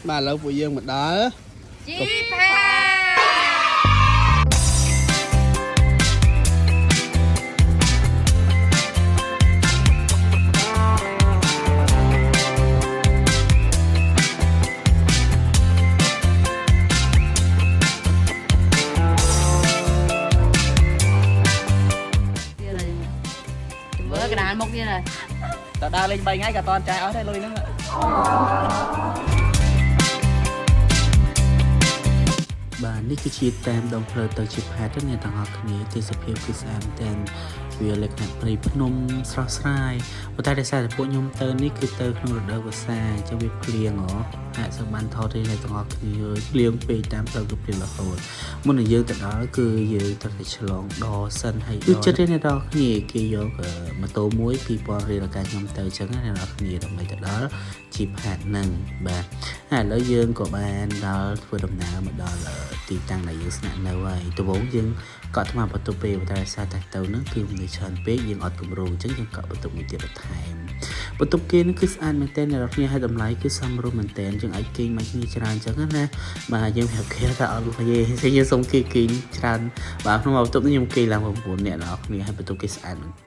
bà lâu của dương một đó Chị Pha. Bữa cái đàn một kia rồi. Tao đa lên bay ngay cả toàn trai ở đây lôi nữa. បាទនេះគឺជាតាមដងផ្លូវទៅជាផាតអ្នកទាំងអស់គ្នាទេសភាពគឺស្អាតតែនវាលក្ខណៈព្រៃភ្នំស្រស់ស្រាយប៉ុន្តែដោយសារតែពួកខ្ញុំទៅនេះគឺទៅក្នុងរដូវវស្សាអញ្ចឹងវាភ្លៀងអាចសបានថតទេអ្នកទាំងអស់គ្នាភ្លៀងពេកតាមផ្លូវគឺភ្លៀងរហូតមុននឹងយើងទៅដល់គឺយើងត្រូវតែឆ្លងដល់សិនហើយគឺចិត្តទេអ្នកទាំងអស់គ្នាគេយកម៉ូតូមួយ 2000 រៀលកាខ្ញុំទៅអញ្ចឹងអ្នកទាំងអស់គ្នាដើម្បីទៅដល់ជាផាតហ្នឹងបាទឥឡូវយើងក៏បានដល់ធ្វើដំណើរមកដល់ទីតាំងដែលយើងស្នាក់នៅហើយដំបូងយើងកក់ថ្មបន្ទប់ពេលតែសារតែទៅហ្នឹងគឺមនុស្សច្រើនពេកយើងអត់គម្រោងអញ្ចឹងយើងកក់បន្ទប់មួយទៀតបន្ថែមបន្ទប់គេហ្នឹងគឺស្អាតមែនទែនអ្នកនរគ្នាឲ្យតម្លៃគឺសមរម្យមែនទែនយើងអាចគេងមកគ្នាច្រើនអញ្ចឹងណាបាទយើងប្រាប់គេថាអត់លុយទេយើងសុំគេងច្រើនបាទក្នុងបន្ទប់នេះខ្ញុំគេងឡើង9នាក់អ្នកនរគ្នាហើយបន្ទប់គេស្អាតមែន